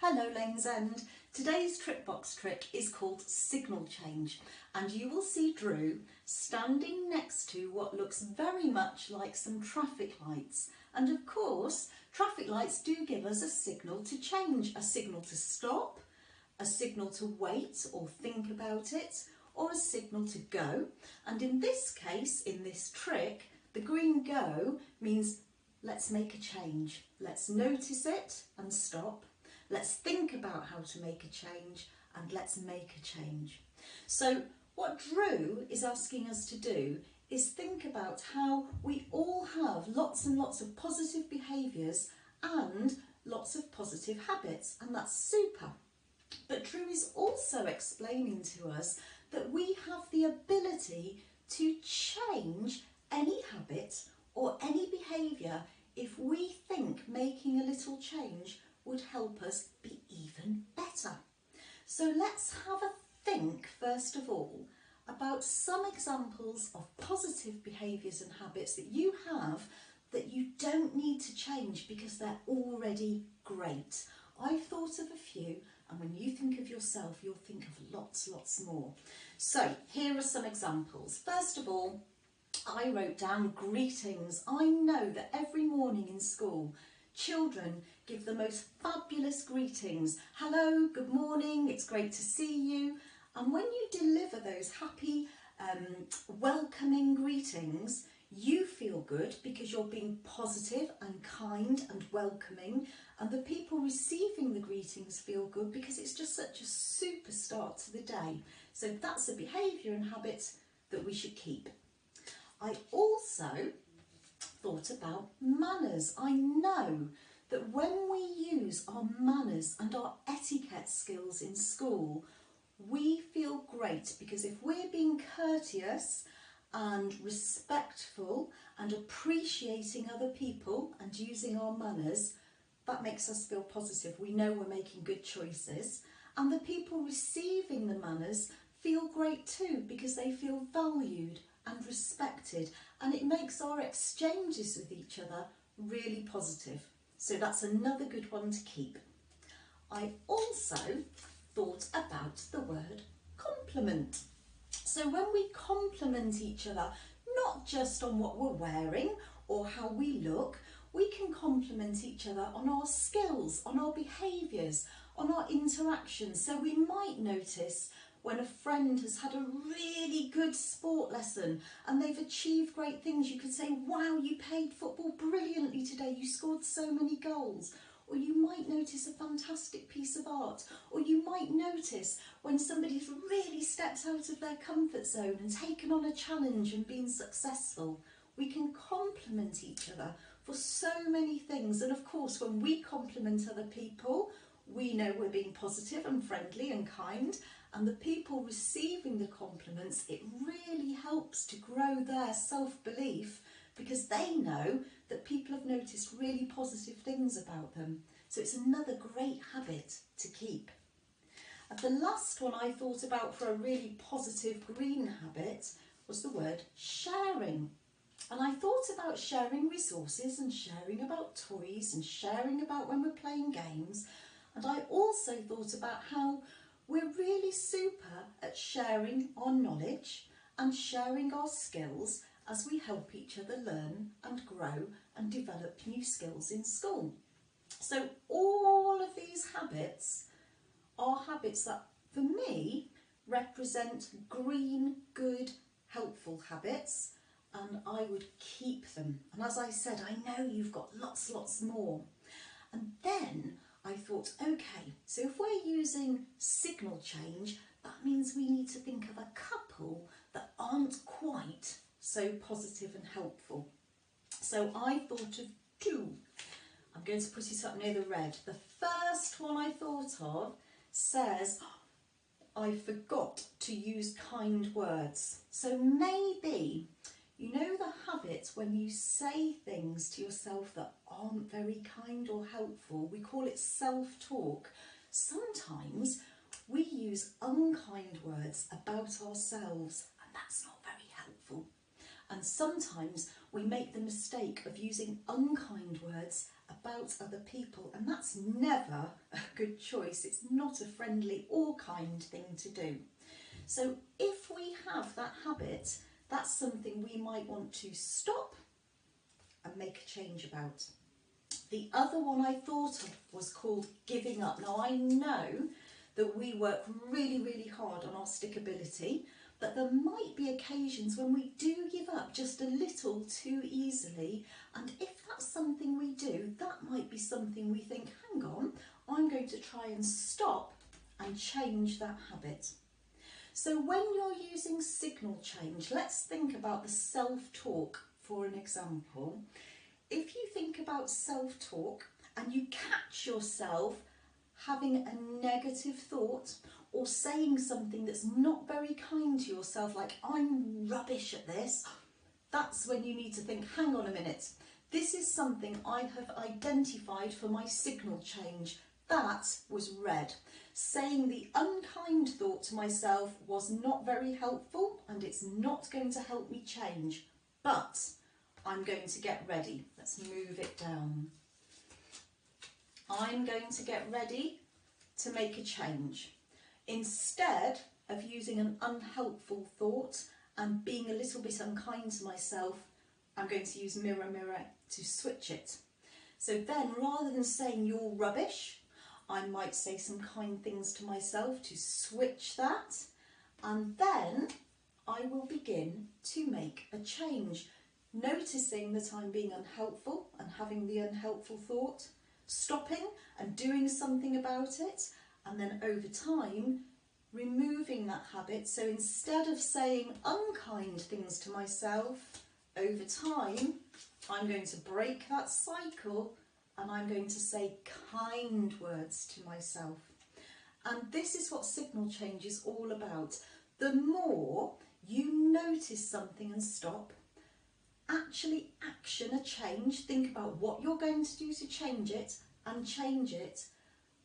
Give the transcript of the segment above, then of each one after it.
Hello Lanes End. Today's trick box trick is called signal change, and you will see Drew standing next to what looks very much like some traffic lights. And of course, traffic lights do give us a signal to change, a signal to stop, a signal to wait or think about it, or a signal to go. And in this case, in this trick, the green go means let's make a change. Let's notice it and stop. Let's think about how to make a change, and let's make a change. So what Drew is asking us to do is think about how we all have lots and lots of positive behaviours and lots of positive habits, and that's super. But Drew is also explaining to us that we have the ability to change any habit or any behaviour if we think making a little change would help us be even better. So let's have a think first of all about some examples of positive behaviours and habits that you have that you don't need to change because they're already great. I've thought of a few, and when you think of yourself, you'll think of lots more. So here are some examples. First of all, I wrote down greetings. I know that every morning in school, children give the most fabulous greetings. Hello, good morning, it's great to see you. And when you deliver those happy, welcoming greetings, you feel good because you're being positive and kind and welcoming, and the people receiving the greetings feel good because it's just such a super start to the day. So that's a behaviour and habit that we should keep. I also thought about manners. I know that when we use our manners and our etiquette skills in school, we feel great because if we're being courteous and respectful and appreciating other people and using our manners, that makes us feel positive. We know we're making good choices, and the people receiving the manners feel great too because they feel valued and respected, and it makes our exchanges with each other really positive. So that's another good one to keep. I also thought about the word compliment. So when we compliment each other, not just on what we're wearing or how we look, we can compliment each other on our skills, on our behaviours, on our interactions. So we might notice when a friend has had a really good sport lesson and they've achieved great things, you could say, wow, you played football brilliantly today, you scored so many goals. Or you might notice a fantastic piece of art. Or you might notice when somebody's really stepped out of their comfort zone and taken on a challenge and been successful. We can compliment each other for so many things. And of course, when we compliment other people, we know we're being positive and friendly and kind. And the people receiving the compliments, it really helps to grow their self-belief because they know that people have noticed really positive things about them. So it's another great habit to keep. And the last one I thought about for a really positive green habit was the word sharing. And I thought about sharing resources and sharing about toys and sharing about when we're playing games. And I also thought about how we're really super at sharing our knowledge and sharing our skills as we help each other learn and grow and develop new skills in school. So all of these habits are habits that, for me, represent green, good, helpful habits, and I would keep them. And as I said, I know you've got lots more. And then I thought, okay, so if we're using signal change, that means we need to think of a couple that aren't quite so positive and helpful. So I thought of two. I'm going to put it up near the red. The first one I thought of says, I forgot to use kind words. So maybe, you know the habit when you say things to yourself that aren't very kind or helpful, we call it self-talk. Sometimes we use unkind words about ourselves, and that's not very helpful. And sometimes we make the mistake of using unkind words about other people, and that's never a good choice. It's not a friendly or kind thing to do. So if we have that habit, that's something we might want to stop and make a change about. The other one I thought of was called giving up. Now I know that we work really, really hard on our stickability, but there might be occasions when we do give up just a little too easily. And if that's something we do, that might be something we think, hang on, I'm going to try and stop and change that habit. So when you're using signal change, let's think about the self-talk for an example. If you think about self-talk and you catch yourself having a negative thought or saying something that's not very kind to yourself, like I'm rubbish at this, that's when you need to think, hang on a minute, this is something I have identified for my signal change. That was red. Saying the unkind thought to myself was not very helpful and it's not going to help me change, but I'm going to get ready. Let's move it down. I'm going to get ready to make a change. Instead of using an unhelpful thought and being a little bit unkind to myself, I'm going to use mirror, mirror to switch it. So then, rather than saying you're rubbish, I might say some kind things to myself to switch that, and then I will begin to make a change, noticing that I'm being unhelpful and having the unhelpful thought, stopping and doing something about it, and then over time removing that habit. So instead of saying unkind things to myself, over time I'm going to break that cycle and I'm going to say kind words to myself. And this is what signal change is all about. The more you notice something and stop, actually action a change, think about what you're going to do to change it and change it,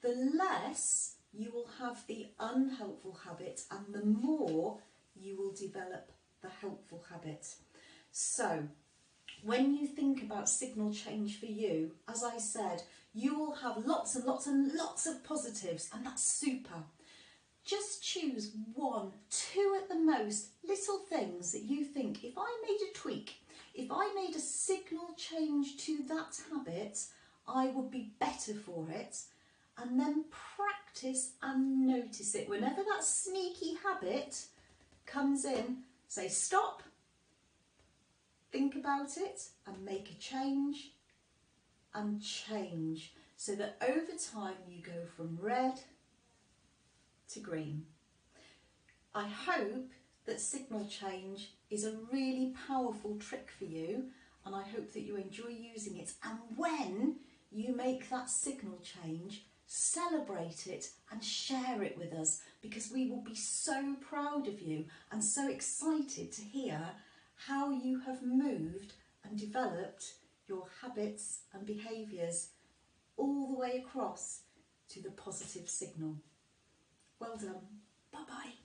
the less you will have the unhelpful habit and the more you will develop the helpful habit. So when you think about signal change for you, as I said, you will have lots and lots and lots of positives, and that's super. Just choose 1, 2 at the most, little things that you think, if I made a tweak, if I made a signal change to that habit, I would be better for it. And then practice and notice it. Whenever that sneaky habit comes in, say stop, think about it and make a change and change, so that over time you go from red to green. I hope that signal change is a really powerful trick for you, and I hope that you enjoy using it. And when you make that signal change, celebrate it and share it with us, because we will be so proud of you and so excited to hear how you have moved and developed your habits and behaviours all the way across to the positive signal. Well done. Bye-bye.